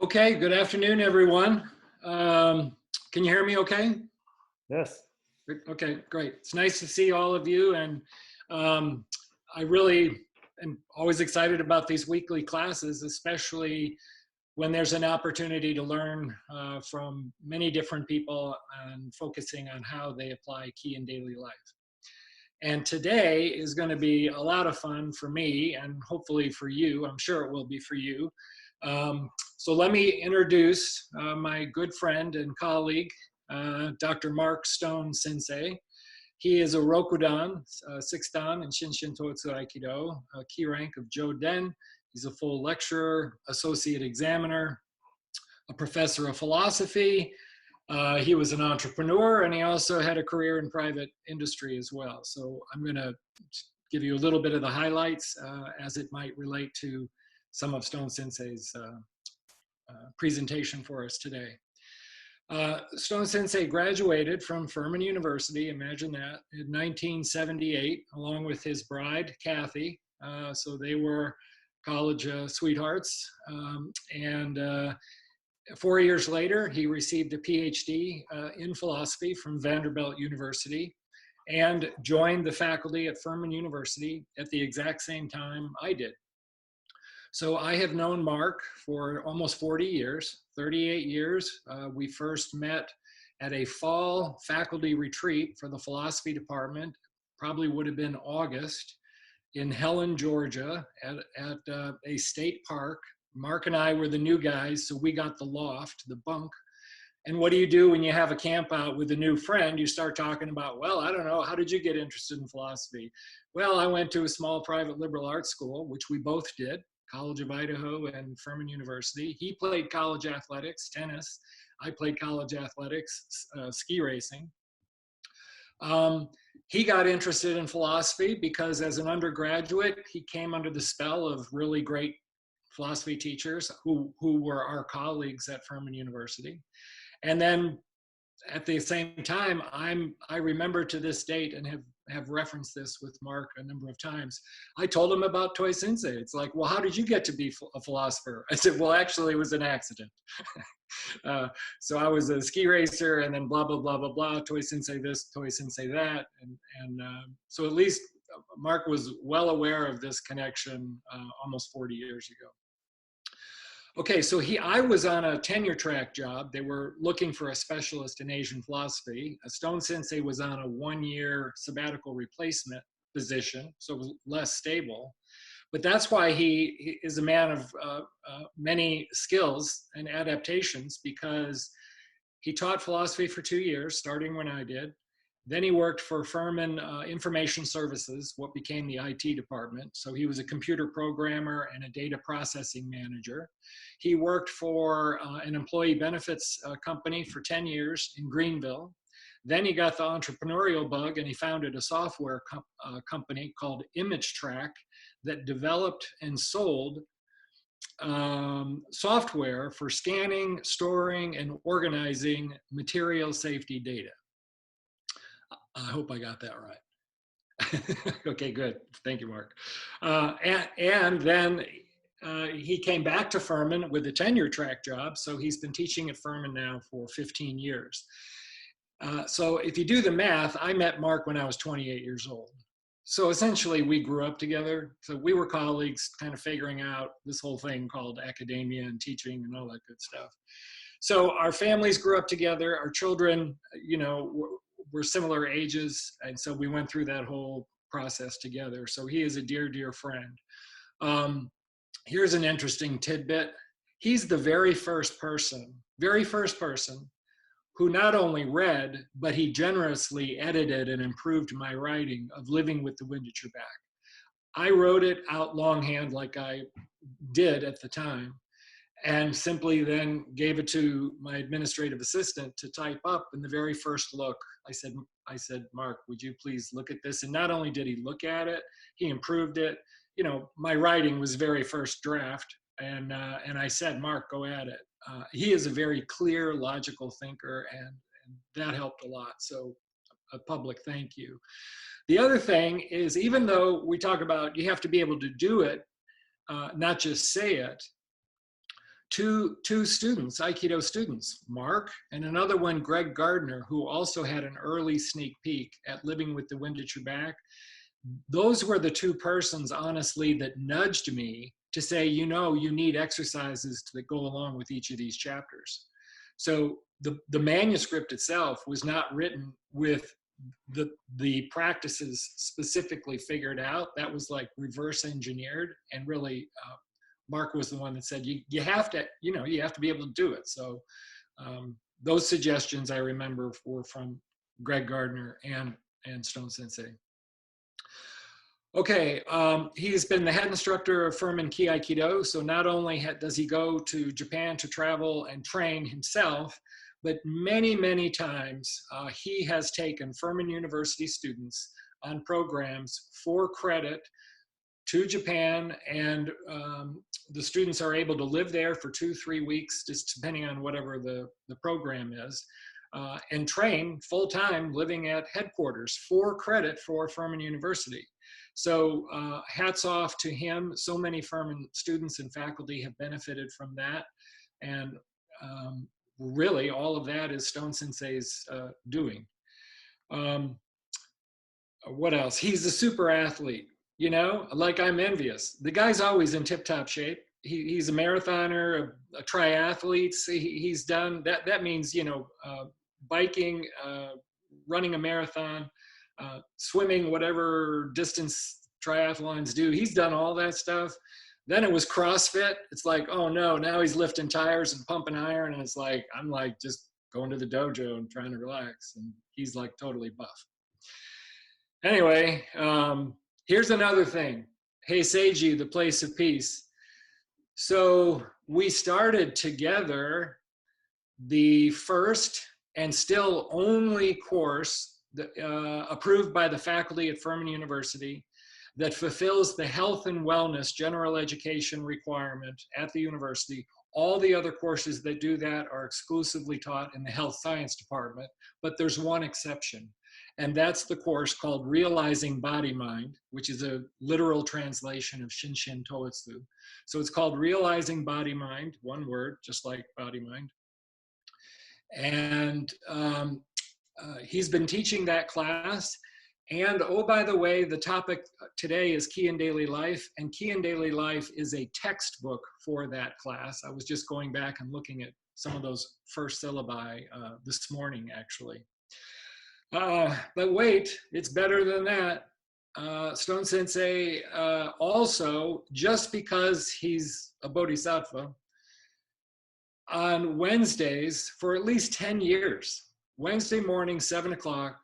Okay, good afternoon, everyone. Can you hear me okay? Yes. Okay, great. It's nice to see all of you. And um, I really am always excited about these weekly classes, especially when there's an opportunity to learn from many different people and focusing on how they apply key in daily life. And today is going to be a lot of fun for me and hopefully for you. I'm sure it will be for you. So let me introduce my good friend and colleague, Dr. Mark Stone Sensei. He is a Rokudan, 6th Dan in Shinshin Totsu Aikido, a key rank of Joden. He's a full lecturer, associate examiner, a professor of philosophy. He was an entrepreneur, and he also had a career in private industry as well. So I'm going to give you a little bit of the highlights as it might relate to some of Stone Sensei's presentation for us today. Stone Sensei graduated from Furman University, imagine that, in 1978, along with his bride, Kathy. So they were college sweethearts. And 4 years later, he received a PhD in philosophy from Vanderbilt University and joined the faculty at Furman University at the exact same time I did. So I have known Mark for almost 40 years, 38 years. We first met at a fall faculty retreat for the philosophy department, probably would have been August, in Helen, Georgia, at a state park. Mark and I were the new guys, so we got the loft, the bunk. And what do you do when you have a camp out with a new friend? You start talking about, well, I don't know, how did you get interested in philosophy? Well, I went to a small private liberal arts school, which we both did, College of Idaho and Furman University. He played college athletics, tennis. I played college athletics, ski racing. He got interested in philosophy because as an undergraduate, he came under the spell of really great philosophy teachers who were our colleagues at Furman University. And then at the same time, I remember to this date and have referenced this with Mark a number of times. I told him about Toi Sensei. It's like, well, how did you get to be a philosopher? I said, well, actually, it was an accident. So I was a ski racer, and then blah blah blah blah blah. Toi Sensei this, Toi Sensei that, and so at least Mark was well aware of this connection almost 40 years ago. Okay, so I was on a tenure track job. They were looking for a specialist in Asian philosophy. Stone Sensei was on a 1-year sabbatical replacement position, so it was less stable. But that's why he is a man of many skills and adaptations, because he taught philosophy for 2 years, starting when I did. Then he worked for Furman Information Services, what became the IT department. So he was a computer programmer and a data processing manager. He worked for an employee benefits company for 10 years in Greenville. Then he got the entrepreneurial bug and he founded a software company called ImageTrack that developed and sold software for scanning, storing, and organizing material safety data. I hope I got that right. Okay, good. Thank you, Mark. And then he came back to Furman with a tenure track job. So he's been teaching at Furman now for 15 years. So if you do the math, I met Mark when I was 28 years old. So essentially we grew up together. So we were colleagues kind of figuring out this whole thing called academia and teaching and all that good stuff. So our families grew up together. Our children, you know, were similar ages. And so we went through that whole process together. So he is a dear, dear friend. Here's an interesting tidbit. He's the very first person who not only read, but he generously edited and improved my writing of Living with the Wind at Your Back. I wrote it out longhand like I did at the time, and simply then gave it to my administrative assistant to type up. In the very first look, I said, Mark, would you please look at this? And not only did he look at it, he improved it. You know, my writing was very first draft, and I said, Mark, go at it. He is a very clear, logical thinker, and that helped a lot. So a public thank you. The other thing is, even though we talk about you have to be able to do it, not just say it, two students, Aikido students, Mark and another one, Greg Gardner, who also had an early sneak peek at Living with the Wind at Your Back. Those were the two persons, honestly, that nudged me to say, you know, you need exercises that go along with each of these chapters. So the manuscript itself was not written with the practices specifically figured out. That was like reverse engineered, and really Mark was the one that said, you have to, you know, you have to be able to do it. So those suggestions I remember were from Greg Gardner and Stone Sensei. Okay, he's been the head instructor of Furman Ki Aikido. So not only does he go to Japan to travel and train himself, but many, many times he has taken Furman University students on programs for credit to Japan, and the students are able to live there for 2-3 weeks, just depending on whatever the program is, and train full-time living at headquarters for credit for Furman University. So hats off to him. So many Furman students and faculty have benefited from that. And really all of that is Stone Sensei's doing. What else? He's a super athlete. You know, like, I'm envious. The guy's always in tip-top shape. He's a marathoner, a triathlete. He's done that. That means, you know, biking, running a marathon, swimming, whatever distance triathlons do. He's done all that stuff. Then it was CrossFit. It's like, oh no, now he's lifting tires and pumping iron. And it's like, I'm like just going to the dojo and trying to relax. And he's like totally buff. Anyway, here's another thing. Heiseiji, the place of peace. So we started together the first and still only course that, approved by the faculty at Furman University that fulfills the health and wellness general education requirement at the university. All the other courses that do that are exclusively taught in the health science department, but there's one exception. And that's the course called Realizing Body Mind, which is a literal translation of Shinshin Toitsu. So it's called Realizing Body Mind, one word, just like body mind. And he's been teaching that class. And oh, by the way, the topic today is Ki in Daily Life, and Ki in Daily Life is a textbook for that class. I was just going back and looking at some of those first syllabi this morning, actually. But wait, it's better than that. Stone Sensei also, just because he's a bodhisattva, on Wednesdays for at least 10 years, Wednesday morning, 7 o'clock,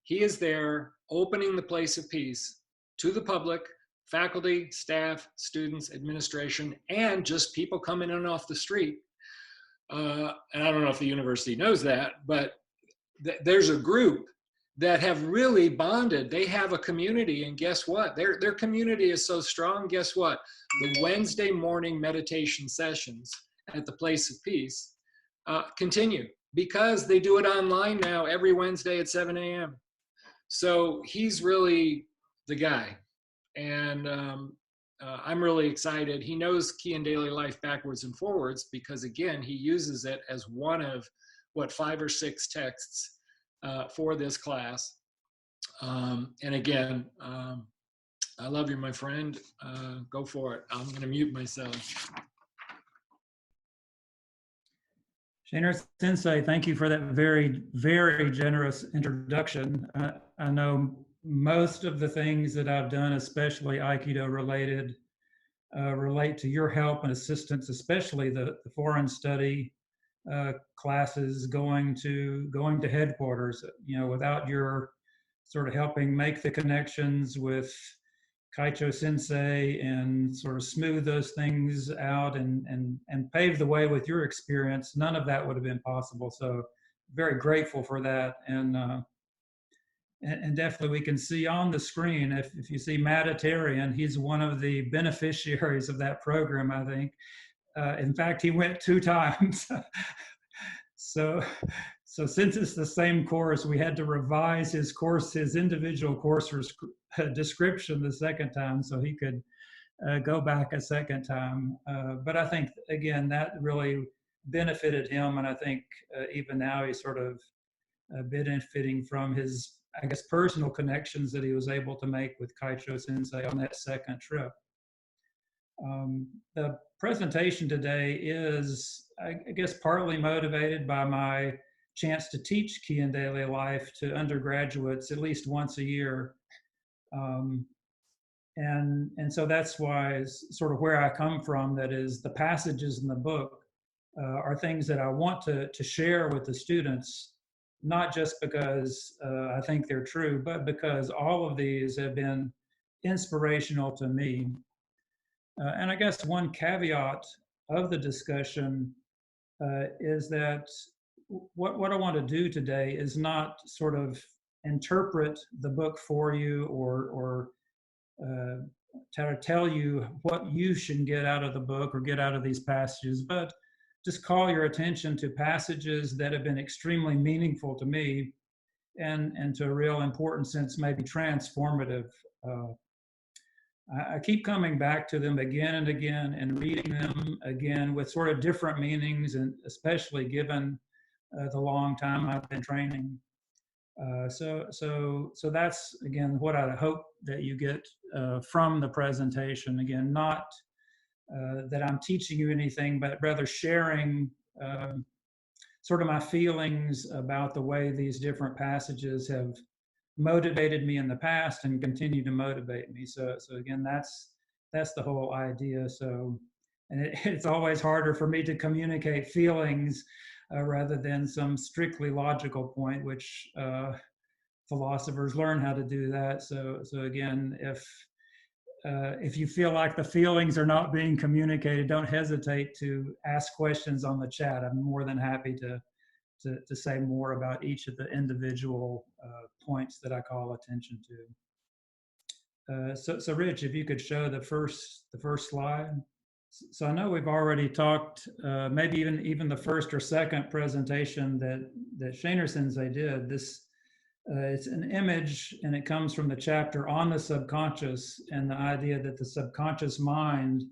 he is there opening the place of peace to the public, faculty, staff, students, administration, and just people coming in off the street. And I don't know if the university knows that, but there's a group that have really bonded. They have a community, and guess what? Their community is so strong, guess what? The Wednesday morning meditation sessions at the Place of Peace continue, because they do it online now every Wednesday at 7 a.m. So he's really the guy. And I'm really excited. He knows Ki in Daily Life backwards and forwards, because again, he uses it as one of, 5 or 6 texts for this class. And again, I love you, my friend. Go for it. I'm going to mute myself. Shainer Sensei, thank you for that very, very generous introduction. I know most of the things that I've done, especially Aikido related, relate to your help and assistance, especially the foreign study classes, going to headquarters. You know, without your sort of helping make the connections with Kaicho Sensei and sort of smooth those things out and pave the way with your experience, none of that would have been possible. So very grateful for that. And definitely we can see on the screen, if you see Matt Atarian, he's one of the beneficiaries of that program, I think. In fact, he went 2 times. So since it's the same course, we had to revise his individual course description the second time, so he could go back a second time. But I think, again, that really benefited him. And I think even now he's sort of benefiting from his, I guess, personal connections that he was able to make with Kaicho Sensei on that second trip. The presentation today is, I guess, partly motivated by my chance to teach Key in Daily Life to undergraduates at least once a year. And so that's why, sort of where I come from, that is, the passages in the book are things that I want to share with the students, not just because I think they're true, but because all of these have been inspirational to me. And I guess one caveat of the discussion is that what I want to do today is not sort of interpret the book for you or to tell you what you should get out of the book or get out of these passages, but just call your attention to passages that have been extremely meaningful to me and to a real important sense, maybe transformative. I keep coming back to them again and again and reading them again with sort of different meanings, and especially given the long time I've been training. So that's, again, what I hope that you get from the presentation. Again, not that I'm teaching you anything, but rather sharing sort of my feelings about the way these different passages have motivated me in the past and continue to motivate me. So again, that's the whole idea. So, and it's always harder for me to communicate feelings rather than some strictly logical point, which philosophers learn how to do that. So again, if you feel like the feelings are not being communicated, don't hesitate to ask questions on the chat. I'm more than happy to say more about each of the individual points that I call attention to. So Rich, if you could show the first slide. So I know we've already talked, maybe even the first or second presentation that Shainer Sensei did. This it's an image, and it comes from the chapter on the subconscious and the idea that the subconscious mind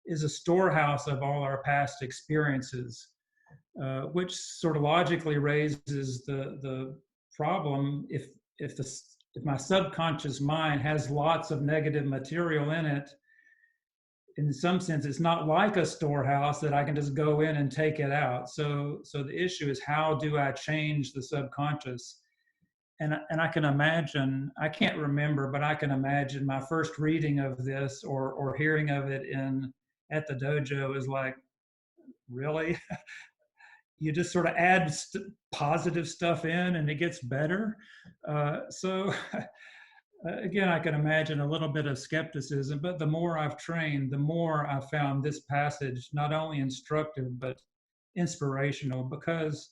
is a storehouse of all our past experiences. Which sort of logically raises the problem if my subconscious mind has lots of negative material in it. In some sense, it's not like a storehouse that I can just go in and take it out. So the issue is, how do I change the subconscious? And I can imagine, I can't remember, but I can imagine my first reading of this or hearing of it at the dojo is like, really? You just sort of add positive stuff in and it gets better. So again, I can imagine a little bit of skepticism, but the more I've trained, the more I've found this passage not only instructive, but inspirational, because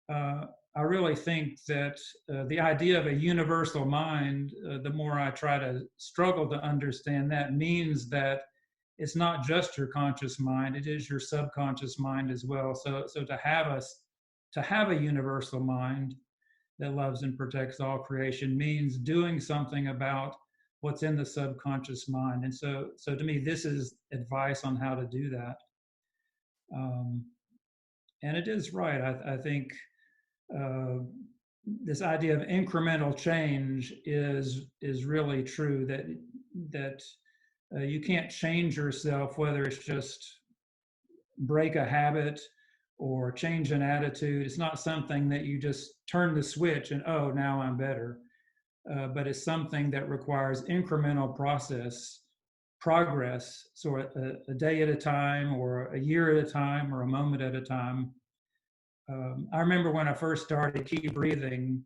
I really think that the idea of a universal mind, the more I try to struggle to understand that, means that it's not just your conscious mind, it is your subconscious mind as well. So to have a universal mind that loves and protects all creation means doing something about what's in the subconscious mind. And so to me, this is advice on how to do that. And it is right. I think this idea of incremental change is really true, that you can't change yourself, whether it's just break a habit or change an attitude. It's not something that you just turn the switch and, oh, now I'm better. But it's something that requires incremental progress. So a day at a time, or a year at a time, or a moment at a time. I remember when I first started Key Breathing,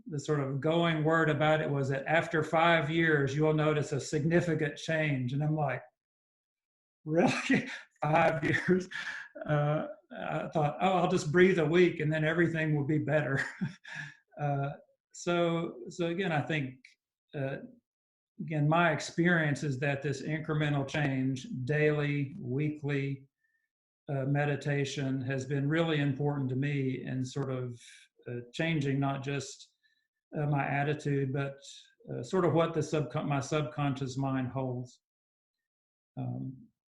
the sort of going word about it was that after 5 years, you'll notice a significant change. And I'm like, really? 5 years? I thought, oh, I'll just breathe a week and then everything will be better. So again, I think, again, my experience is that this incremental change, daily, weekly meditation, has been really important to me in sort of changing not just my attitude, but sort of what my subconscious mind holds.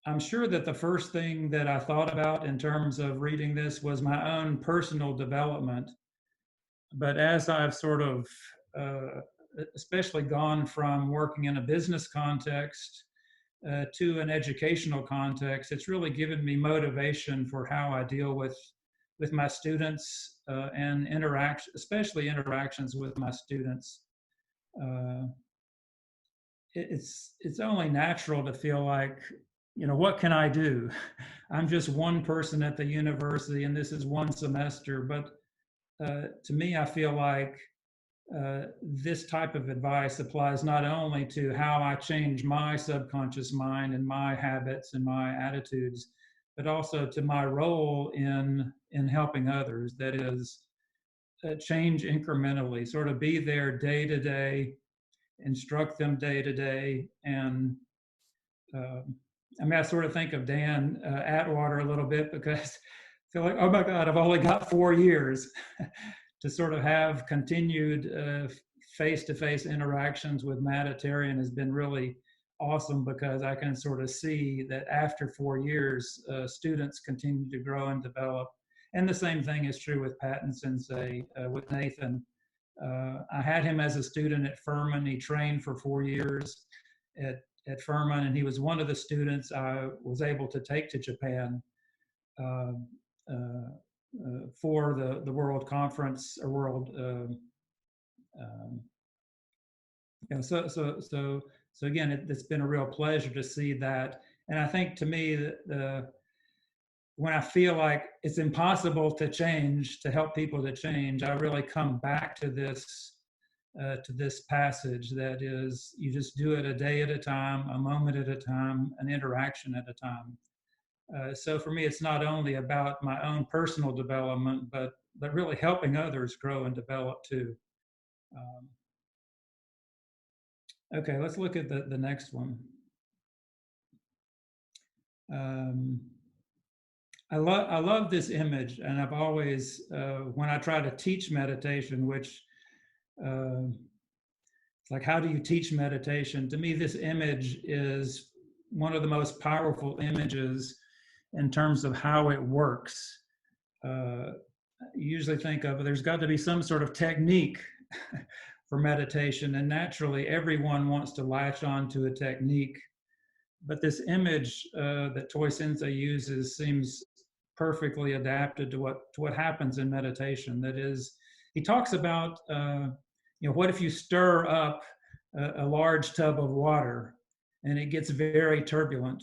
I'm sure that the first thing that I thought about in terms of reading this was my own personal development. But as I've sort of, especially gone from working in a business context to an educational context, it's really given me motivation for how I deal with my students and especially interactions with my students. It's only natural to feel like, what can I do? I'm just one person at the university and this is one semester. But to me, I feel like this type of advice applies not only to how I change my subconscious mind and my habits and my attitudes, but also to my role in helping others. That is, change incrementally, sort of be there day to day, instruct them day to day. And I sort of think of Dan Atwater a little bit, because I feel like, oh my God, I've only got 4 years to sort of have continued face-to-face interactions with Mattitarian has been really awesome, because I can sort of see that after 4 years, students continue to grow and develop. And the same thing is true with Patton Sensei, with Nathan. I had him as a student at Furman. He trained for 4 years at Furman, and he was one of the students I was able to take to Japan for the World Conference or World. So again, it's been a real pleasure to see that. And I think, to me, that when I feel like it's impossible to change, to help people to change, I really come back to this passage, that is, you just do it a day at a time, a moment at a time, an interaction at a time. So for me, it's not only about my own personal development, but really helping others grow and develop too. Okay, let's look at the next one. I love this image, and I've always, when I try to teach meditation, which it's like, how do you teach meditation? To me, this image is one of the most powerful images in terms of how it works. You usually think of, there's got to be some sort of technique for meditation, and naturally everyone wants to latch on to a technique. But this image that Toi Sensei uses seems perfectly adapted to what happens in meditation. That is, he talks about, what if you stir up a large tub of water and it gets very turbulent?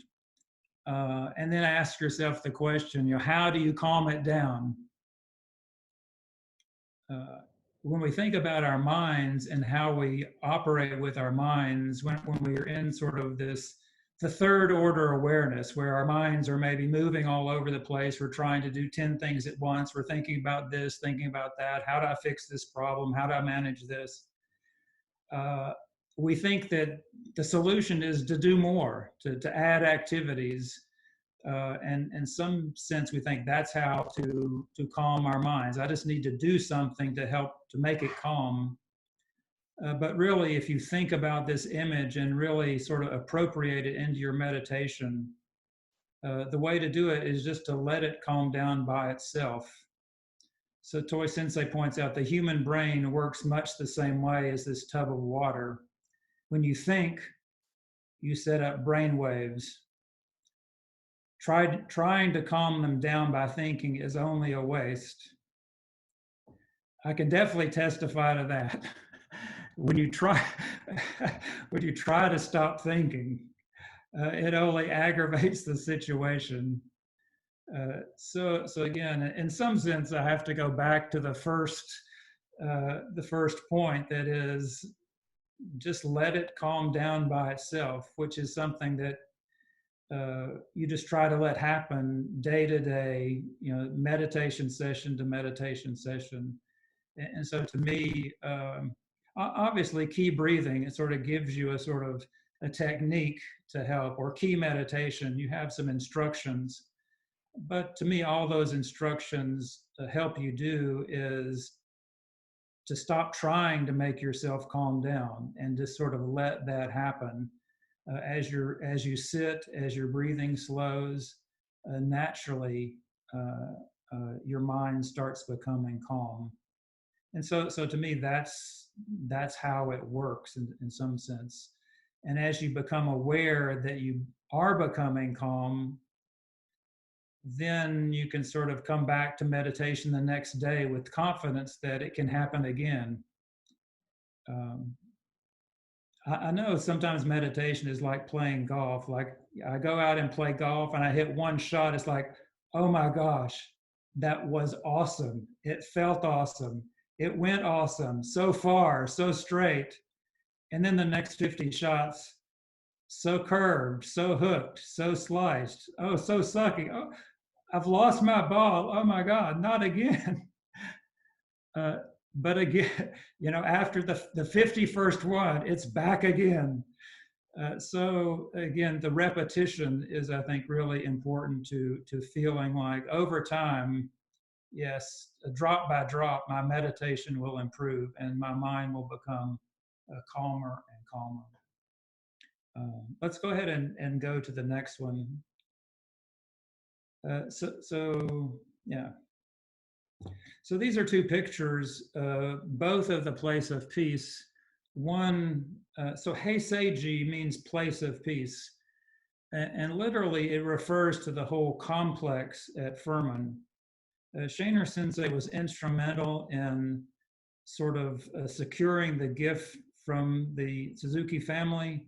And then ask yourself the question, how do you calm it down? When we think about our minds and how we operate with our minds, when we're in sort of the third order awareness, where our minds are maybe moving all over the place, we're trying to do 10 things at once, we're thinking about this, thinking about that, how do I fix this problem, how do I manage this? We think that the solution is to do more, to add activities. And in some sense, we think that's how to calm our minds. I just need to do something to help to make it calm. But really, if you think about this image and really sort of appropriate it into your meditation, the way to do it is just to let it calm down by itself. So Toi Sensei points out the human brain works much the same way as this tub of water. When you think, you set up brain waves. Trying to calm them down by thinking is only a waste. I can definitely testify to that. When you try to stop thinking, it only aggravates the situation. So again, in some sense, I have to go back to the first point, that is, just let it calm down by itself, which is something that you just try to let happen day to day, meditation session to meditation session. And so to me, obviously key breathing, it sort of gives you a sort of a technique to help, or key meditation, you have some instructions. But to me, all those instructions help you do is to stop trying to make yourself calm down and just sort of let that happen. As you sit, as your breathing slows, naturally your mind starts becoming calm. And so to me, that's how it works in some sense. And as you become aware that you are becoming calm, then you can sort of come back to meditation the next day with confidence that it can happen again. I know sometimes meditation is like playing golf. Like I go out and play golf and I hit one shot. It's like, oh my gosh, that was awesome. It felt awesome. It went awesome. So far, so straight. And then the next 50 shots, so curved, so hooked, so sliced. Oh, so sucky. Oh, I've lost my ball. Oh my God, not again. But again, after the 51st one, it's back again. So again, the repetition is, I think, really important to feeling like over time, yes, drop by drop, my meditation will improve and my mind will become calmer and calmer. Let's go ahead and go to the next one. Yeah. So these are two pictures, both of the place of peace. One, so Heiseiji means place of peace. And literally it refers to the whole complex at Furman. Shainer Sensei was instrumental in sort of securing the gift from the Suzuki family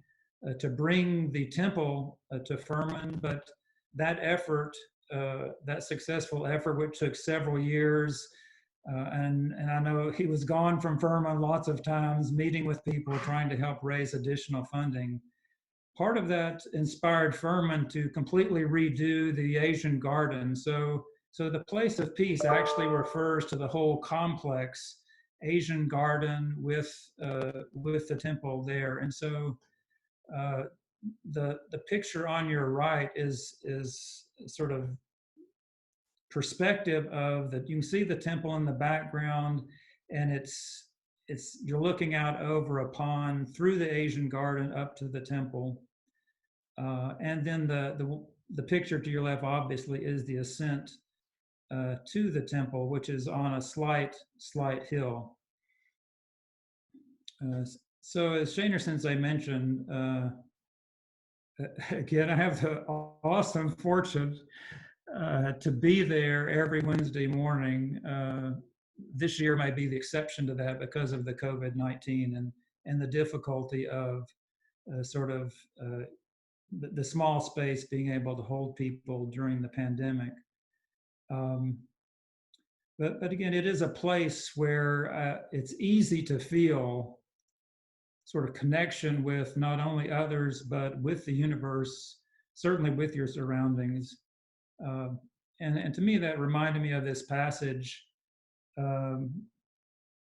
to bring the temple to Furman, but that effort, that successful effort, which took several years, and I know he was gone from Furman lots of times, meeting with people, trying to help raise additional funding. Part of that inspired Furman to completely redo the Asian garden. So the place of peace actually refers to the whole complex Asian garden with the temple there. And so the picture on your right is sort of perspective of that. You can see the temple in the background, and it's you're looking out over a pond through the Asian garden up to the temple. And then the picture to your left obviously is the ascent to the temple, which is on a slight hill. So as Shainer Sensei mentioned, again, I have the awesome fortune to be there every Wednesday morning. This year might be the exception to that because of the COVID-19 and the difficulty of the small space being able to hold people during the pandemic. But again, it is a place where it's easy to feel sort of connection with not only others, but with the universe, certainly with your surroundings. And to me, that reminded me of this passage.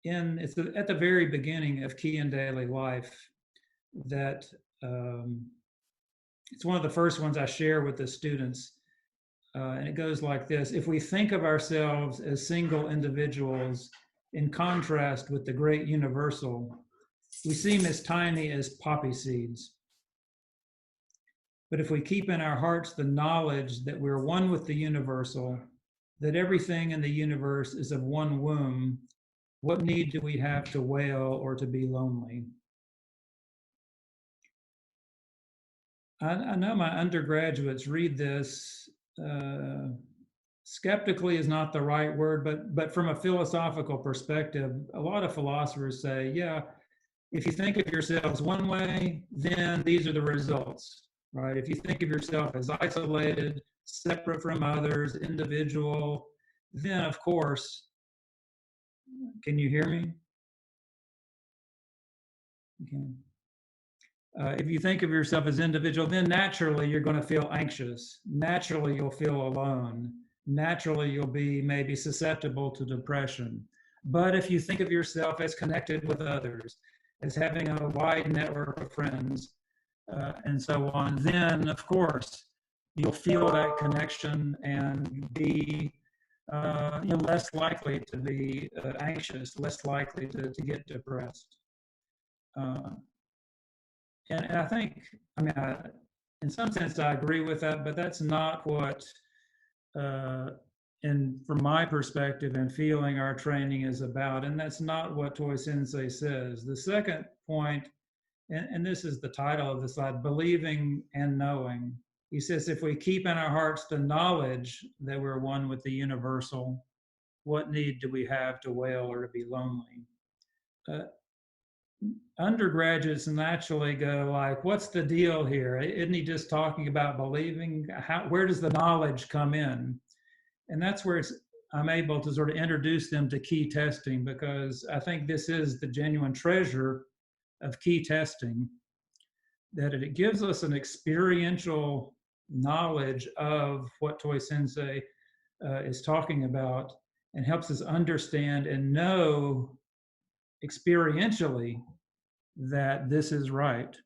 It's at the very beginning of Key in Daily Life that it's one of the first ones I share with the students. And it goes like this: if we think of ourselves as single individuals in contrast with the great universal, we seem as tiny as poppy seeds. But if we keep in our hearts the knowledge that we're one with the universal, that everything in the universe is of one womb, what need do we have to wail or to be lonely? I know my undergraduates read this, skeptically is not the right word, but from a philosophical perspective, a lot of philosophers say, yeah, if you think of yourselves one way, then these are the results, right? If you think of yourself as isolated, separate from others, individual, then of course, can you hear me? Okay. If you think of yourself as individual, then naturally you're going to feel anxious. Naturally, you'll feel alone. Naturally, you'll be maybe susceptible to depression. But if you think of yourself as connected with others, as having a wide network of friends, and so on, then of course, you'll feel that connection and be less likely to be anxious, less likely to get depressed. And I think, in some sense, I agree with that, but that's not what, and from my perspective and feeling, our training is about. And that's not what Toi Sensei says. The second point, and this is the title of the slide, believing and knowing. He says, if we keep in our hearts the knowledge that we're one with the universal, what need do we have to wail or to be lonely? Undergraduates naturally go like, what's the deal here? Isn't he just talking about believing? Where does the knowledge come in? And that's where I'm able to sort of introduce them to key testing, because I think this is the genuine treasure of key testing, that it gives us an experiential knowledge of what Toi Sensei is talking about, and helps us understand and know experientially that this is right.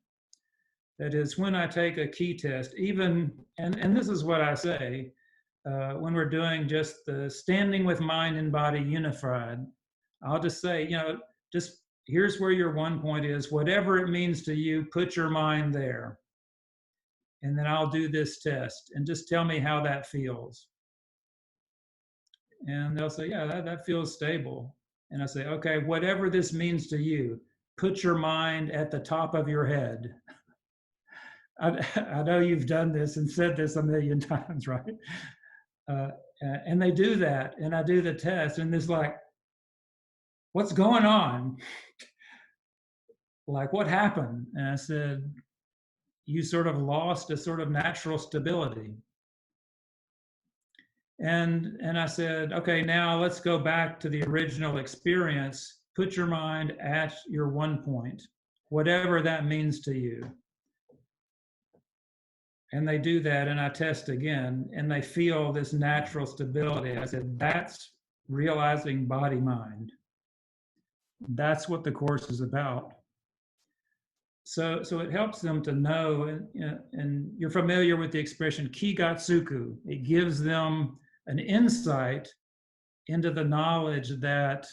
That is, when I take a key test, even, and this is what I say, when we're doing just the standing with mind and body unified, I'll just say, just here's where your 1 point is, whatever it means to you, put your mind there. And then I'll do this test and just tell me how that feels. And they'll say, yeah, that feels stable. And I say, okay, whatever this means to you, put your mind at the top of your head. I know you've done this and said this a million times, right? And they do that, and I do the test, and it's like, what's going on? Like, what happened? And I said, you sort of lost a sort of natural stability. And I said, okay, now let's go back to the original experience. Put your mind at your 1 point, whatever that means to you. And they do that, and I test again, and they feel this natural stability. I said, that's realizing body-mind. That's what the course is about. So it helps them to know, and you're familiar with the expression kigatsuku. It gives them an insight into the knowledge that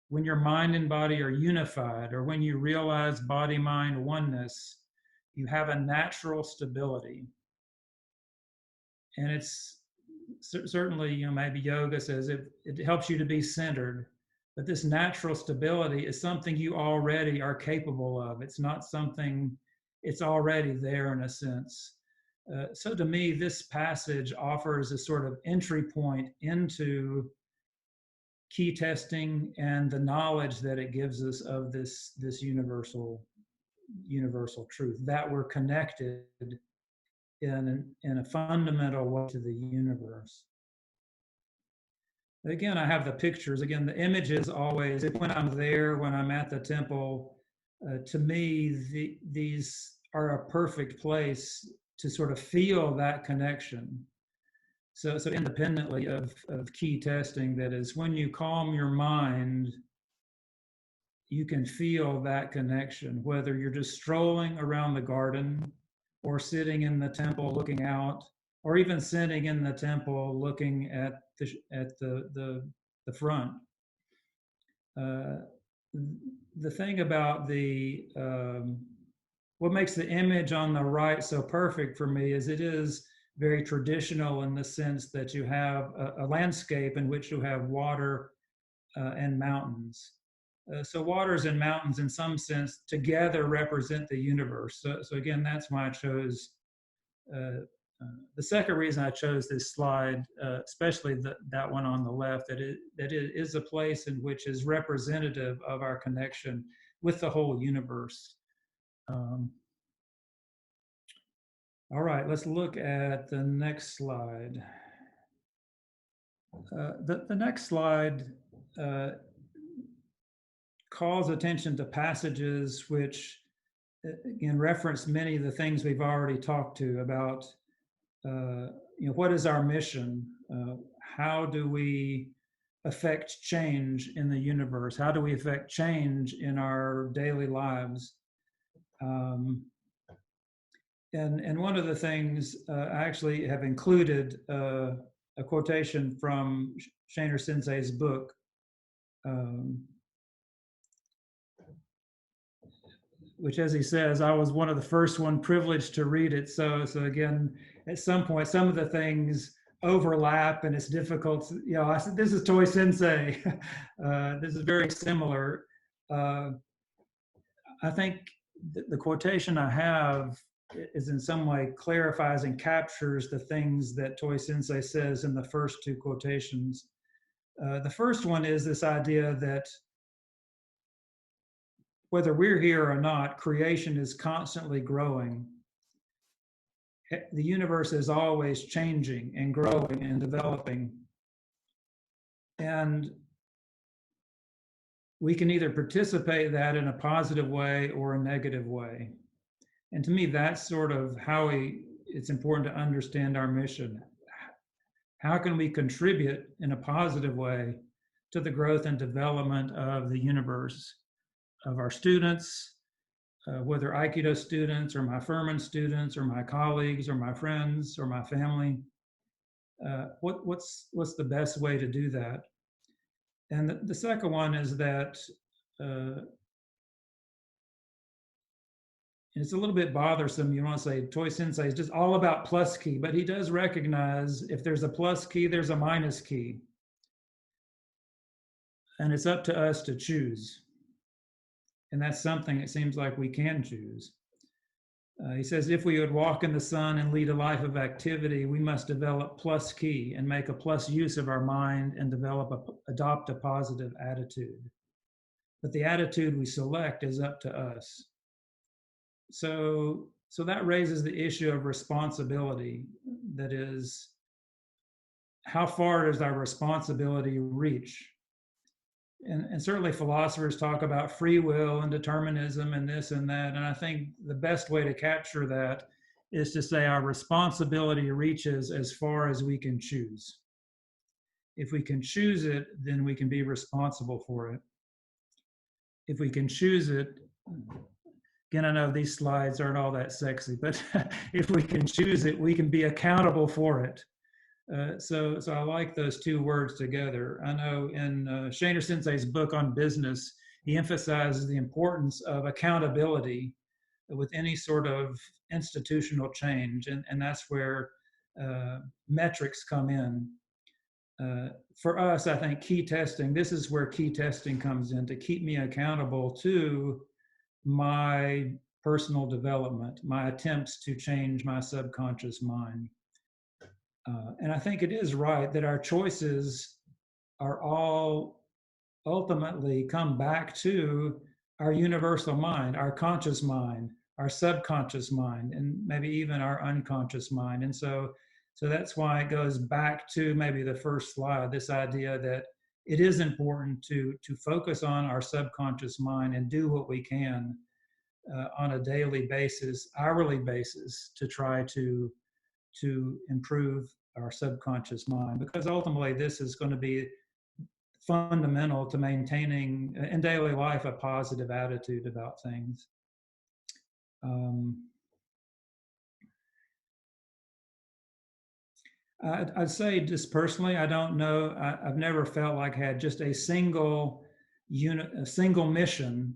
when your mind and body are unified, or when you realize body-mind oneness, you have a natural stability. And it's certainly, maybe yoga says it helps you to be centered, but this natural stability is something you already are capable of. It's not something, it's already there in a sense. So to me, this passage offers a sort of entry point into key testing and the knowledge that it gives us of this universal truth, that we're connected in a fundamental way to the universe. Again, I have the pictures. Again, the images always, when I'm there, when I'm at the temple, to me, these are a perfect place to sort of feel that connection. So independently of key testing, that is, when you calm your mind, you can feel that connection, whether you're just strolling around the garden or sitting in the temple looking out, or even sitting in the temple looking at the front. The thing about what makes the image on the right so perfect for me is it is very traditional in the sense that you have a landscape in which you have water and mountains. So waters and mountains, in some sense, together represent the universe. So again, that's why I chose, the second reason I chose this slide, especially that one on the left, that it is a place in which is representative of our connection with the whole universe. All right, let's look at the next slide. The next slide calls attention to passages which, again, reference many of the things we've already talked to about, what is our mission? How do we affect change in the universe? How do we affect change in our daily lives? And one of the things I actually have included a quotation from Shainer Sensei's book. Which, as he says, I was one of the first one privileged to read it. So again, at some point, some of the things overlap and it's difficult. You know, I said, this is Toi Sensei. This is very similar. I think the quotation I have is in some way clarifies and captures the things that Toi Sensei says in the first two quotations. The first one is this idea that whether we're here or not, creation is constantly growing. The universe is always changing and growing and developing. And we can either participate in that in a positive way or a negative way. And to me, that's sort of how it's important to understand our mission. How can we contribute in a positive way to the growth and development of the universe, of our students, whether Aikido students or my Furman students or my colleagues or my friends or my family? What's the best way to do that? And the second one is that it's a little bit bothersome. You want to say Toi Sensei is just all about plus key, but he does recognize if there's a plus key, there's a minus key. And it's up to us to choose. And that's something it seems like we can choose. He says, if we would walk in the sun and lead a life of activity, we must develop plus key and make a plus use of our mind and adopt a positive attitude. But the attitude we select is up to us. So that raises the issue of responsibility. That is, how far does our responsibility reach? And certainly philosophers talk about free will and determinism and this and that. And I think the best way to capture that is to say our responsibility reaches as far as we can choose. If we can choose it, then we can be responsible for it. If we can choose it, again, I know these slides aren't all that sexy, but if we can choose it, we can be accountable for it. So I like those two words together. I know in Shainer Sensei's book on business, he emphasizes the importance of accountability with any sort of institutional change, and that's where metrics come in. For us, I think key testing, this is where key testing comes in, to keep me accountable to my personal development, my attempts to change my subconscious mind. And I think it is right that our choices are all ultimately come back to our universal mind, our conscious mind, our subconscious mind, and maybe even our unconscious mind. And so that's why it goes back to maybe the first slide, this idea that it is important to focus on our subconscious mind and do what we can on a daily basis, hourly basis, to try to improve our subconscious mind, because ultimately this is going to be fundamental to maintaining in daily life a positive attitude about things. I'd say just personally, I don't know, I've never felt like I had just a single unit, a single mission,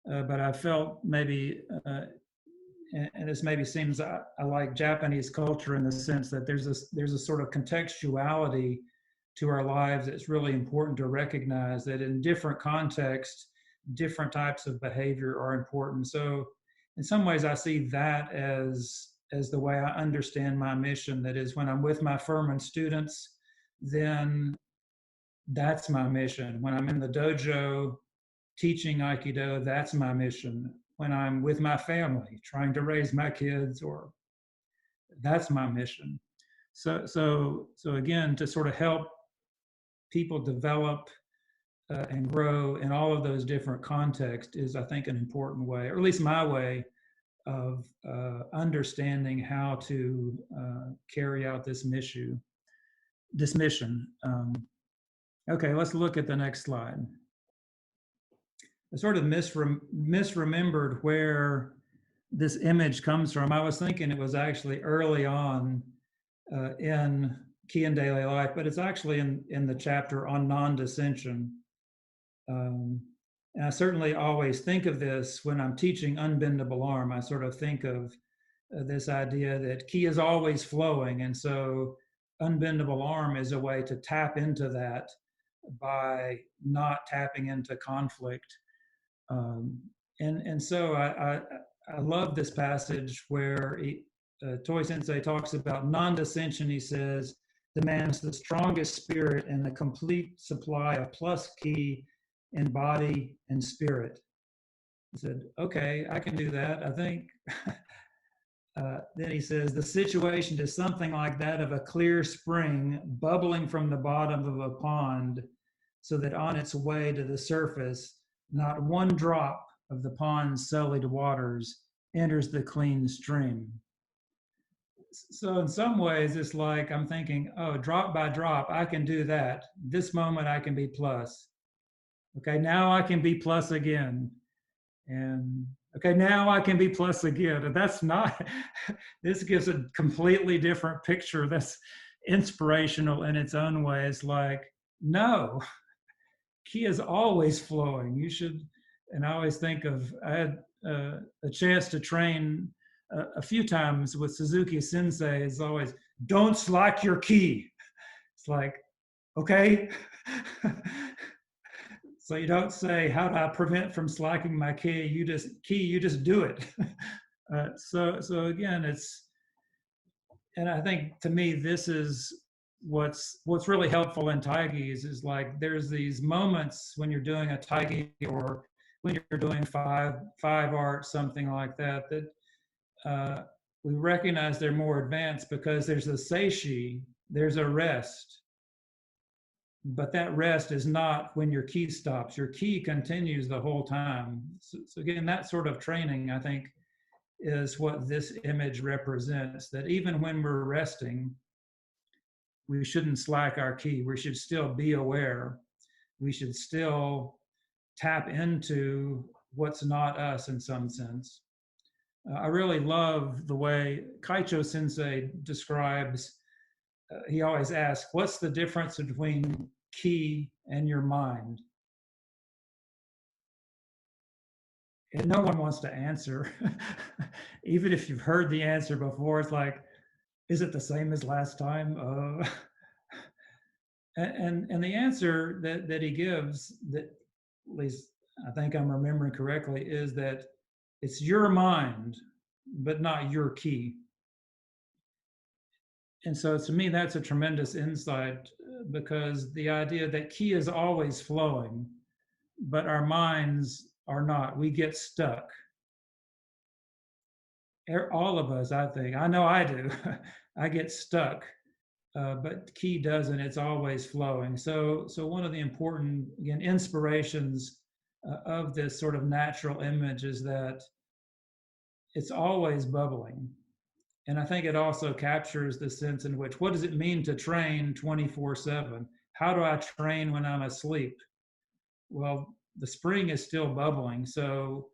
but I felt maybe and this maybe seems I like Japanese culture in the sense that there's a sort of contextuality to our lives that's really important to recognize, that in different contexts, different types of behavior are important. So in some ways, I see that as the way I understand my mission. That is, when I'm with my Furman students, then that's my mission. When I'm in the dojo teaching Aikido, that's my mission. When I'm with my family, trying to raise my kids, or that's my mission. So again, to sort of help people develop and grow in all of those different contexts is, I think, an important way, or at least my way of understanding how to carry out this mission. Okay, let's look at the next slide. I sort of misremembered where this image comes from. I was thinking it was actually early on in key in daily life, but it's actually in the chapter on non-dissension. And I certainly always think of this when I'm teaching unbendable arm. I sort of think of this idea that key is always flowing. And so unbendable arm is a way to tap into that by not tapping into conflict. And so I love this passage where Toi Sensei talks about non-dissension. He says, demands the strongest spirit and the complete supply of plus key in body and spirit. He said, okay, I can do that, I think. Then he says, the situation is something like that of a clear spring bubbling from the bottom of a pond, so that on its way to the surface, not one drop of the pond's sullied waters enters the clean stream. So in some ways, it's like I'm thinking, oh, drop by drop, I can do that. This moment I can be plus. Okay, now I can be plus again. And okay, now I can be plus again. And that's not, this gives a completely different picture that's inspirational in its own way. It's like, no, key is always flowing. You should, and I always think of, I had a chance to train a few times with Suzuki Sensei. Is always, don't slack your key. It's like, okay. So you don't say, how do I prevent from slacking my key? You just do it. So again, and I think to me, this is what's really helpful in taigis is like, there's these moments when you're doing a taigi or when you're doing five art, something like that, that we recognize they're more advanced because there's a seishi, there's a rest. But that rest is not when your key stops. Your key continues the whole time. So again, that sort of training, I think, is what this image represents, that even when we're resting, we shouldn't slack our key. We should still be aware. We should still tap into what's not us in some sense. I really love the way Kaicho Sensei describes, he always asks, what's the difference between key and your mind? And no one wants to answer. Even if you've heard the answer before, it's like, is it the same as last time? And the answer that he gives, that at least I think I'm remembering correctly, is that it's your mind, but not your key. And so to me, that's a tremendous insight, because the idea that key is always flowing, but our minds are not. We get stuck. All of us, I think. I know I do. I get stuck, but key doesn't. It's always flowing. So one of the important, again, inspirations of this sort of natural image is that it's always bubbling. And I think it also captures the sense in which, what does it mean to train 24/7? How do I train when I'm asleep? Well, the spring is still bubbling. So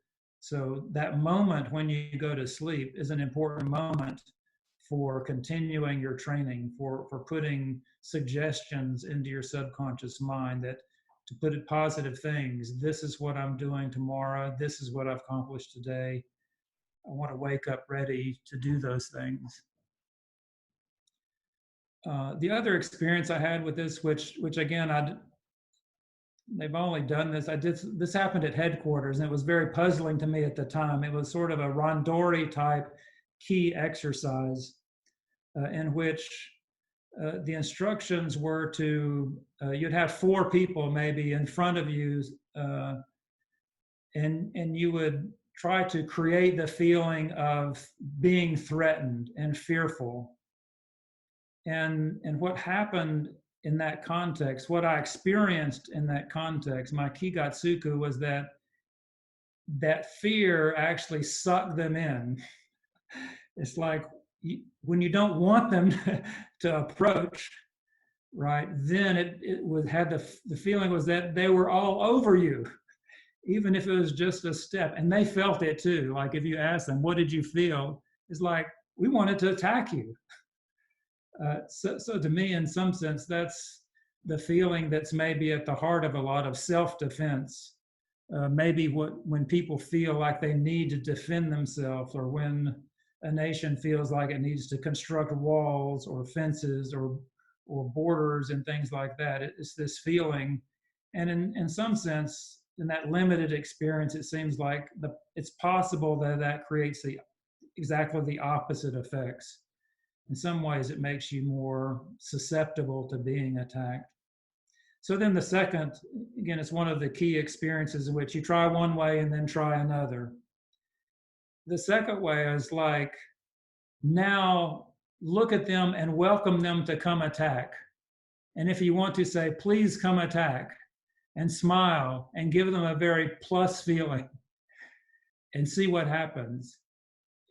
that moment when you go to sleep is an important moment for continuing your training, for putting suggestions into your subconscious mind that to put it positive things. This is what I'm doing tomorrow. This is what I've accomplished today. I want to wake up ready to do those things. The other experience I had with this, which again, they've only done this. This happened at headquarters, and it was very puzzling to me at the time. It was sort of a randori type key exercise in which the instructions were to, you'd have 4 people maybe in front of you, and you would try to create the feeling of being threatened and fearful. And what happened in that context, what I experienced in that context, my Kigatsuku, was that fear actually sucked them in. It's like when you don't want them to approach, right, then it would have the feeling was that they were all over you, even if it was just a step. And they felt it too. Like if you ask them, what did you feel? It's like, we wanted to attack you. So to me, in some sense, that's the feeling that's maybe at the heart of a lot of self-defense. Maybe when people feel like they need to defend themselves, or when a nation feels like it needs to construct walls or fences or borders and things like that. It's this feeling, and in some sense, in that limited experience, it seems like it's possible that creates exactly the opposite effects. In some ways, it makes you more susceptible to being attacked. So then the second, again, it's one of the key experiences in which you try one way and then try another. The second way is like, now look at them and welcome them to come attack. And if you want to say, please come attack, and smile and give them a very plus feeling and see what happens.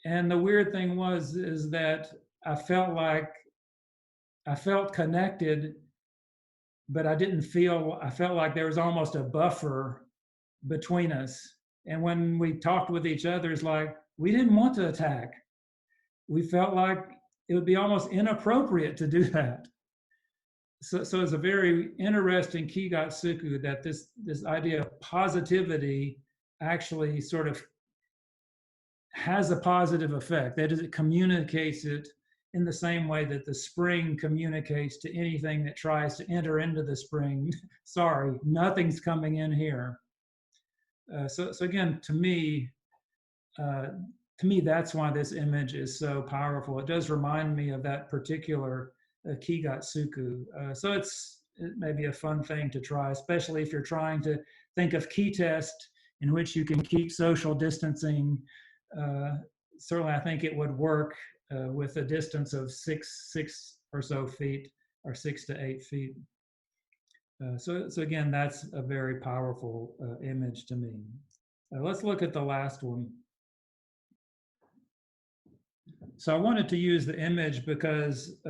And the weird thing is that I felt connected, but I felt like there was almost a buffer between us. And when we talked with each other, it's like, we didn't want to attack. We felt like it would be almost inappropriate to do that. So it's a very interesting Kigatsuku that this idea of positivity actually sort of has a positive effect. That is, it communicates it in the same way that the spring communicates to anything that tries to enter into the spring. Sorry, nothing's coming in here. So again, to me, that's why this image is so powerful. It does remind me of that particular Kigatsuku. So it may be a fun thing to try, especially if you're trying to think of key test in which you can keep social distancing. Certainly, I think it would work with a distance of six or so feet, or 6 to 8 feet. So again, that's a very powerful image to me. Let's look at the last one. So I wanted to use the image because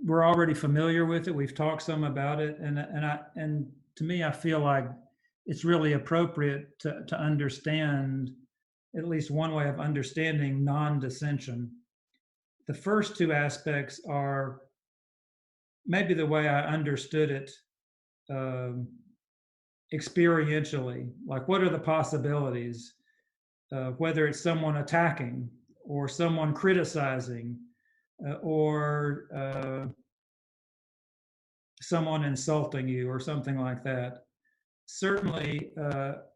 we're already familiar with it. We've talked some about it, and to me, I feel like it's really appropriate to understand at least one way of understanding non-dissension. The first two aspects are maybe the way I understood it experientially. Like, what are the possibilities? Whether it's someone attacking, or someone criticizing, or someone insulting you, or something like that. Certainly,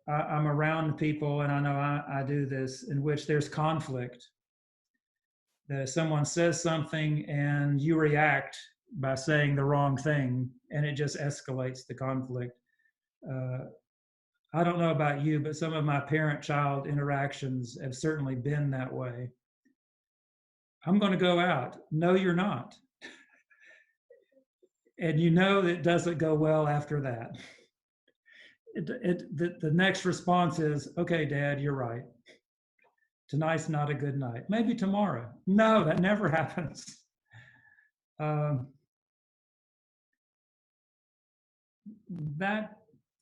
I'm around people, and I know I do this, in which there's conflict. That someone says something and you react by saying the wrong thing, and it just escalates the conflict. I don't know about you, but some of my parent-child interactions have certainly been that way. I'm going to go out. No, you're not. And you know that it doesn't go well after that. The next response is, okay, Dad, you're right. Tonight's not a good night. Maybe tomorrow. No, that never happens. That,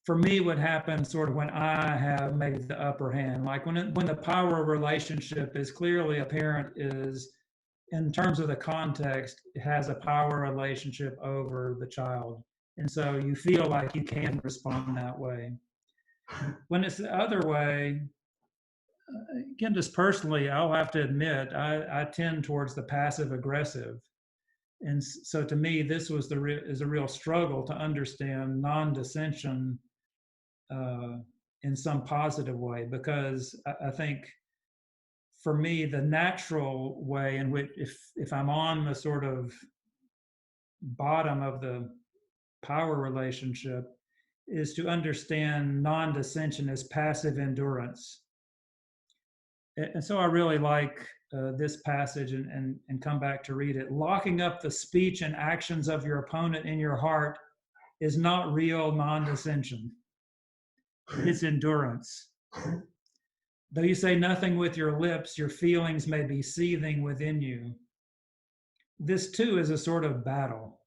for me, would happen sort of when I have maybe the upper hand. Like when the power relationship is clearly apparent, is in terms of the context, it has a power relationship over the child. And so you feel like you can respond that way. When it's the other way, again, just personally, I'll have to admit, I tend towards the passive aggressive. And so to me, this was is a real struggle to understand non-dissension in some positive way, because I think for me, the natural way in which, if I'm on the sort of bottom of the power relationship, is to understand non-dissension as passive endurance. And so I really like this passage and come back to read it. Locking up the speech and actions of your opponent in your heart is not real non-dissension. It's endurance. Though you say nothing with your lips, your feelings may be seething within you. This too is a sort of battle.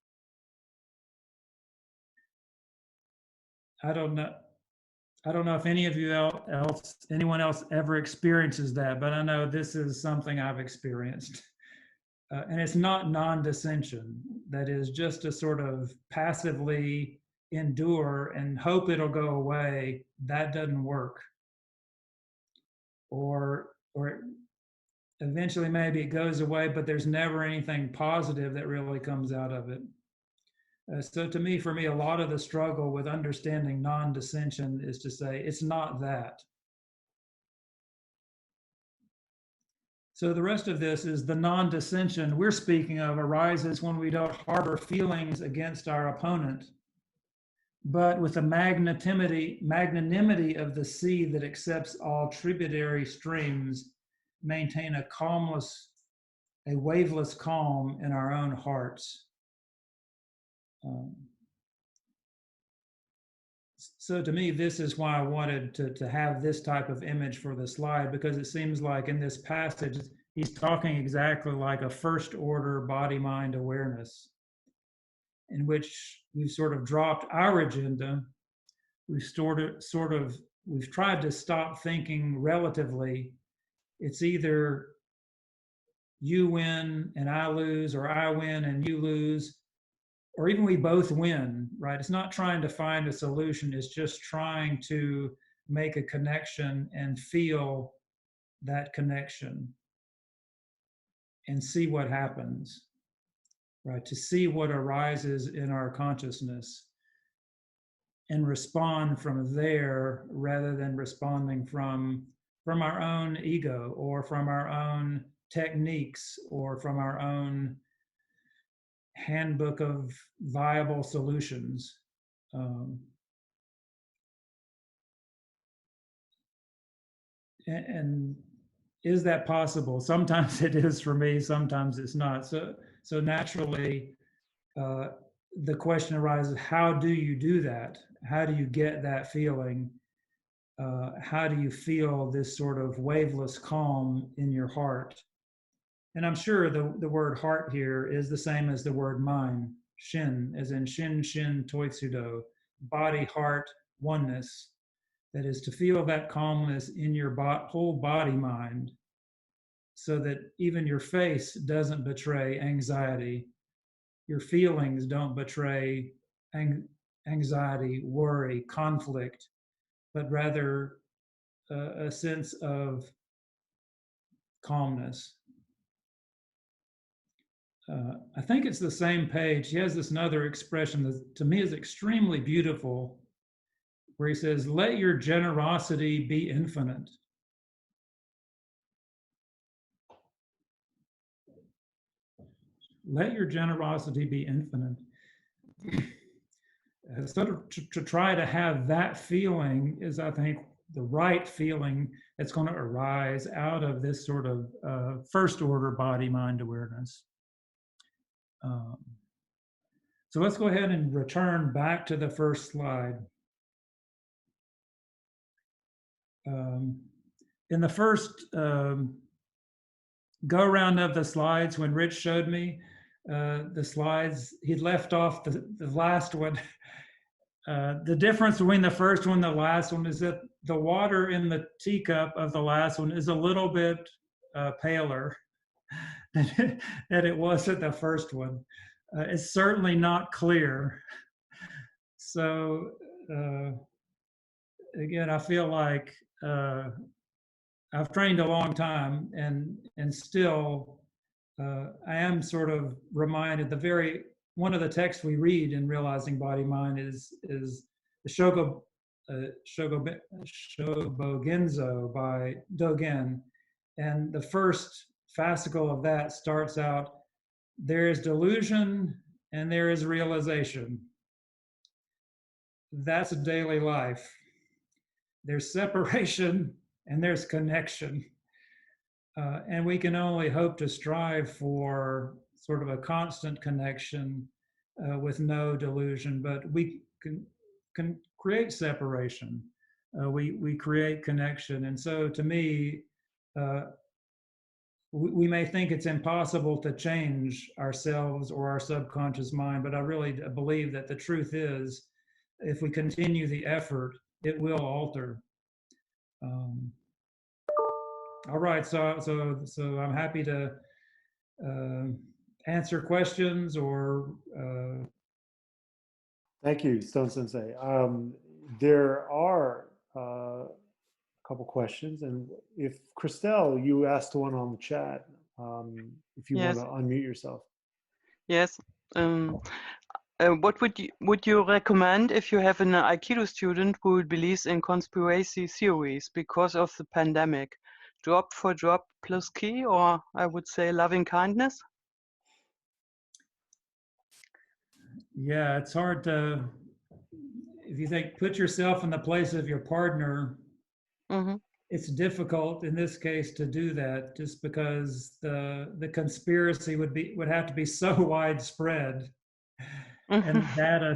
I don't know if anyone else ever experiences that, but I know this is something I've experienced. And it's not non-dissension. That is just to sort of passively endure and hope it'll go away. That doesn't work. Or eventually maybe it goes away, but there's never anything positive that really comes out of it. So to me, for me, a lot of the struggle with understanding non-dissension is to say it's not that. So the rest of this is the non-dissension we're speaking of arises when we don't harbor feelings against our opponent, but with the magnanimity of the sea that accepts all tributary streams, maintain a waveless calm in our own hearts. So to me, this is why I wanted to have this type of image for the slide, because it seems like in this passage, he's talking exactly like a first order body-mind awareness, in which we've sort of dropped our agenda. We've we've tried to stop thinking relatively. It's either you win and I lose, or I win and you lose, or even we both win, right? It's not trying to find a solution. It's just trying to make a connection and feel that connection and see what happens, right? To see what arises in our consciousness and respond from there rather than responding from our own ego or from our own techniques or from our own handbook of viable solutions. And is that possible? Sometimes it is for me, sometimes it's not. So naturally, the question arises, how do you do that? How do you get that feeling? How do you feel this sort of waveless calm in your heart? And I'm sure the word heart here is the same as the word mind, shin, as in shin, shin, toitsudo, body, heart, oneness. That is to feel that calmness in your whole body mind, so that even your face doesn't betray anxiety. Your feelings don't betray anxiety, worry, conflict, but rather a sense of calmness. I think it's the same page. He has this another expression that to me is extremely beautiful, where he says, let your generosity be infinite. Let your generosity be infinite. Sort of to try to have that feeling is, I think, the right feeling that's going to arise out of this sort of first order body-mind awareness. So let's go ahead and return back to the first slide. In the first go around of the slides, when Rich showed me the slides, he'd left off the last one. The difference between the first one and the last one is that the water in the teacup of the last one is a little bit paler than it was at the first one. It's certainly not clear. So again, I feel like I've trained a long time, and still I am sort of reminded one of the texts we read in Realizing Body Mind is the Shobogenzo by Dogen, and the first fascicle of that starts out, there is delusion and there is realization. That's a daily life. There's separation and there's connection. And we can only hope to strive for sort of a constant connection with no delusion, but we can create separation. We create connection. And so to me, we may think it's impossible to change ourselves or our subconscious mind, but I really believe that the truth is, if we continue the effort, it will alter. All right, so I'm happy to answer questions or Thank you, Stone Sensei. There are a couple questions, and if Christelle, you asked one on the chat, if you want to Yes, unmute yourself. yes. What would you recommend if you have an Aikido student who believes in conspiracy theories because of the pandemic? Drop for drop plus key, or I would say loving kindness? yeah, it's hard to, if you think, put yourself in the place of your partner, Mm-hmm. it's difficult in this case to do that just because the conspiracy would have to be so widespread and the data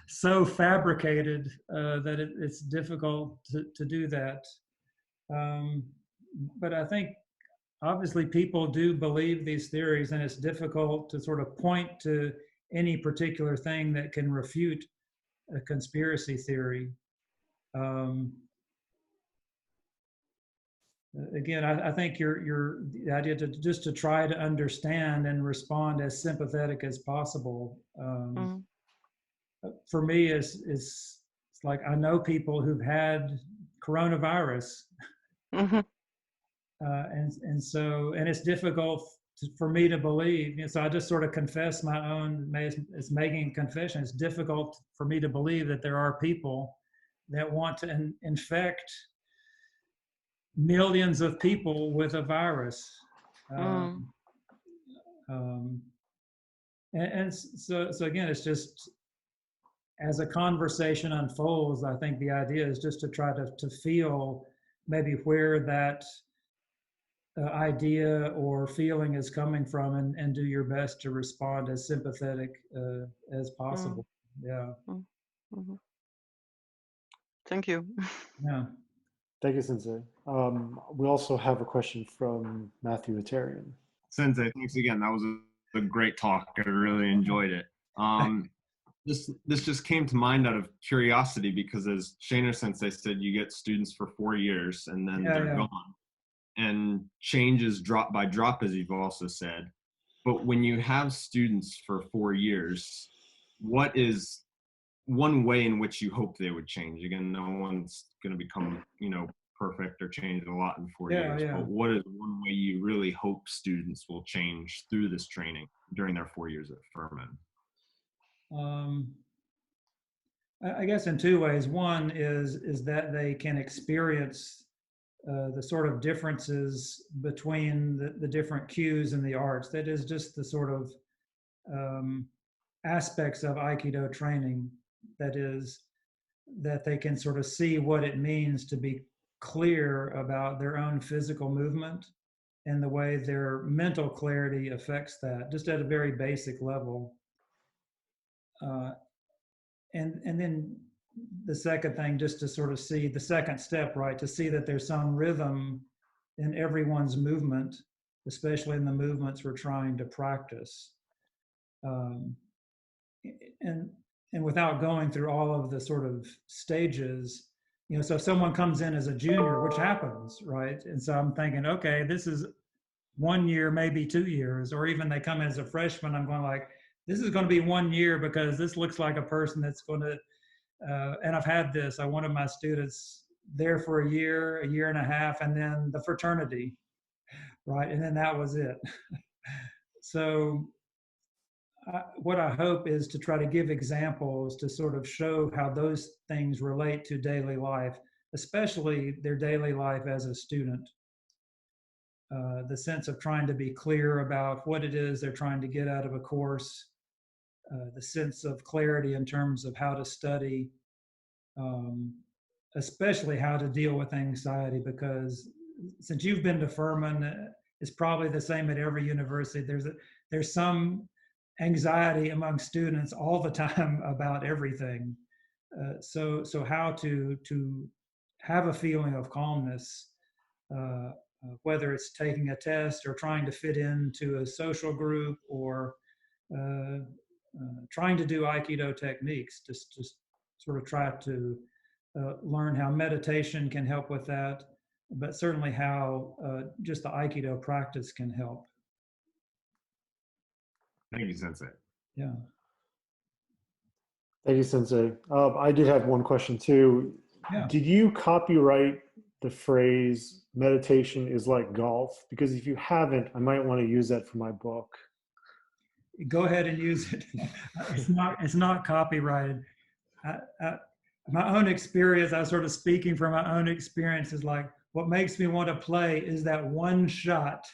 so fabricated that it's difficult to do that. But I think obviously people do believe these theories, and it's difficult to sort of point to any particular thing that can refute a conspiracy theory. Again, I think the idea to just to try to understand and respond as sympathetic as possible. For me, is it's like I know people who've had coronavirus, and so it's difficult for me to believe. So I just sort of confess my own. It's making a confession. It's difficult for me to believe that there are people that want to infect millions of people with a virus. And so again, it's just as a conversation unfolds, I think the idea is just to try to feel maybe where that idea or feeling is coming from, and do your best to respond as sympathetic as possible. Yeah. Thank you. Yeah. Thank you, Sensei. We also have a question from Matthew Atarian. Sensei, thanks again. That was a great talk. I really enjoyed it. This just came to mind out of curiosity because, as Shainer Sensei said, you get students for 4 years and then they're gone. And changes drop by drop, as you've also said. But when you have students for 4 years, what is one way in which you hope they would change? Again, no one's going to become, perfect or change a lot in 4 years. But what is one way you really hope students will change through this training during their 4 years at Furman? I guess in two ways. One is that they can experience the sort of differences between the different cues and the arts. That is just the sort of aspects of Aikido training. That is, that they can sort of see what it means to be clear about their own physical movement and the way their mental clarity affects that, just at a very basic level. And then the second thing, just to sort of see the second step, right? To see that there's some rhythm in everyone's movement, especially in the movements we're trying to practice. And without going through all of the sort of stages, so if someone comes in as a junior, which happens, right? And so I'm thinking, okay, this is 1 year, maybe 2 years, or even they come as a freshman, I'm going like, this is going to be 1 year because this looks like a person that's going to, and I've had this, I wanted my students there for a year and a half, and then the fraternity, right? And then that was it. So what I hope is to try to give examples to sort of show how those things relate to daily life, especially their daily life as a student. The sense of trying to be clear about what it is they're trying to get out of a course, the sense of clarity in terms of how to study, especially how to deal with anxiety, because since you've been to Furman, it's probably the same at every university. There's some anxiety among students all the time about everything. So how to have a feeling of calmness, whether it's taking a test or trying to fit into a social group or trying to do Aikido techniques, just sort of try to learn how meditation can help with that. but certainly how just the Aikido practice can help. Thank you, Sensei. Yeah. Thank you, Sensei. I did have one question too. Yeah. Did you copyright the phrase meditation is like golf? Because if you haven't, I might want to use that for my book. Go ahead and use it. It's not copyrighted. My own experience, I was sort of speaking from my own experience, is like, what makes me want to play is that one shot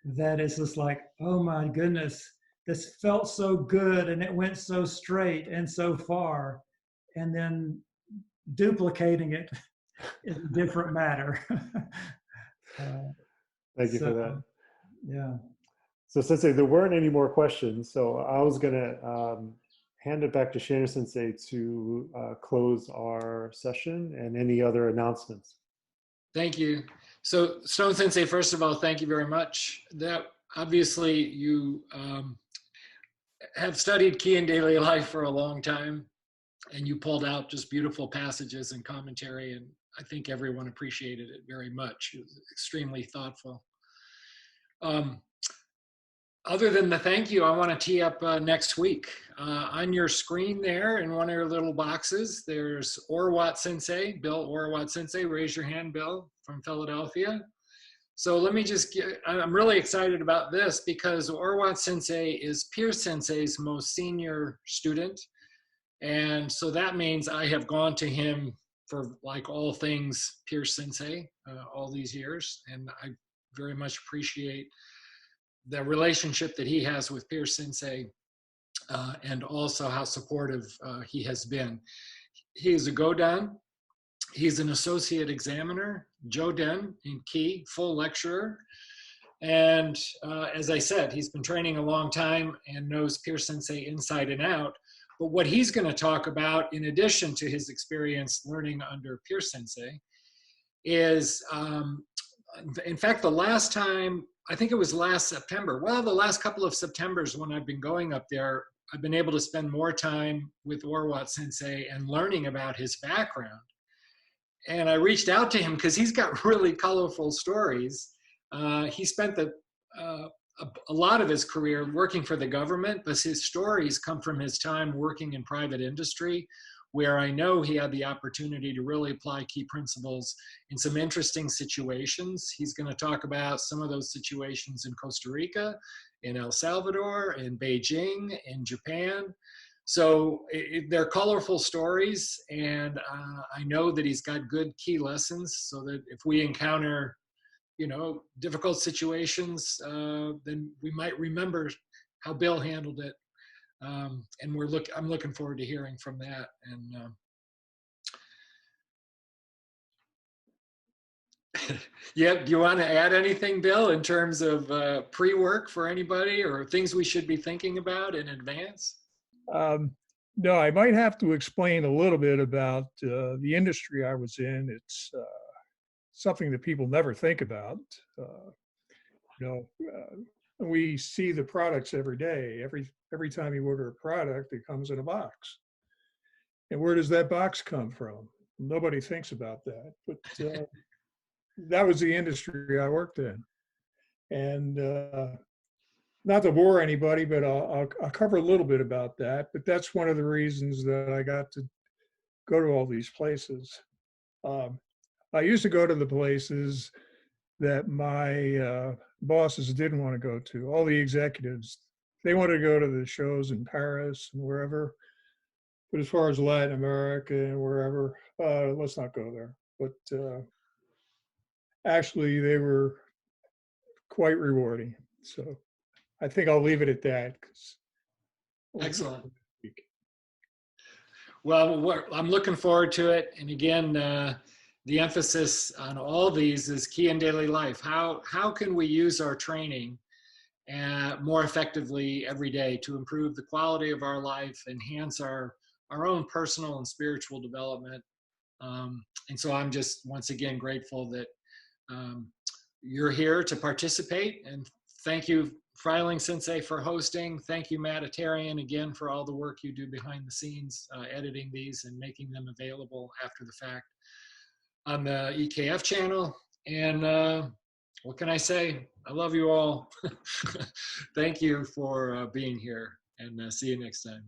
that is just like, oh my goodness, this felt so good and it went so straight and so far. And then duplicating it is a different matter. Thank you for that. Yeah. So Sensei, there weren't any more questions. So I was going to hand it back to Shaner Sensei to close our session and any other announcements. Thank you. So Stone Sensei, first of all, thank you very much. That obviously you have studied Ki in daily life for a long time, and you pulled out just beautiful passages and commentary, and I think everyone appreciated it very much. It was extremely thoughtful. Other than the thank you, I want to tee up next week. On your screen there, in one of your little boxes, there's Orwat Sensei, Bill Orwat Sensei. Raise your hand, Bill, from Philadelphia. So let me just I'm really excited about this because Orwat Sensei is Pierce Sensei's most senior student. And so that means I have gone to him for like all things Pierce Sensei all these years. And I very much appreciate the relationship that he has with Pierce Sensei, and also how supportive he has been. He is a Godan. He's an associate examiner, Joden in Ki, full lecturer. And as I said, he's been training a long time and knows Pierce Sensei inside and out. But what he's going to talk about, in addition to his experience learning under Pierce Sensei, is, in fact, the last time, I think it was last September. Well, the last couple of Septembers when I've been going up there, I've been able to spend more time with Orwat Sensei and learning about his background. And I reached out to him because he's got really colorful stories. He spent a lot of his career working for the government, but his stories come from his time working in private industry, where I know he had the opportunity to really apply key principles in some interesting situations. He's going to talk about some of those situations in Costa Rica, in El Salvador, in Beijing, in Japan. So they're colorful stories, and I know that he's got good key lessons so that if we encounter, you know, difficult situations, then we might remember how Bill handled it. And I'm looking forward to hearing from that. And yeah, do you want to add anything, Bill, in terms of pre-work for anybody or things we should be thinking about in advance? No, I might have to explain a little bit about the industry I was in. It's something that people never think about. We see the products every day. Every time you order a product, it comes in a box. And where does that box come from? Nobody thinks about that. But that was the industry I worked in. And not to bore anybody, but I'll cover a little bit about that. But that's one of the reasons that I got to go to all these places. I used to go to the places that my bosses didn't want to go to. All the executives, they wanted to go to the shows in Paris and wherever. But as far as Latin America and wherever, let's not go there. But actually, they were quite rewarding. So I think I'll leave it at that. Excellent. Well, I'm looking forward to it. And again, the emphasis on all these is Ki in daily life. How can we use our training more effectively every day to improve the quality of our life, enhance our own personal and spiritual development? And so I'm just once again grateful that you're here to participate, and thank you, Freiling Sensei, for hosting. Thank you, Matt Atarian, again for all the work you do behind the scenes, editing these and making them available after the fact. on the EKF channel. And what can I say? I love you all. Thank you for being here, and see you next time.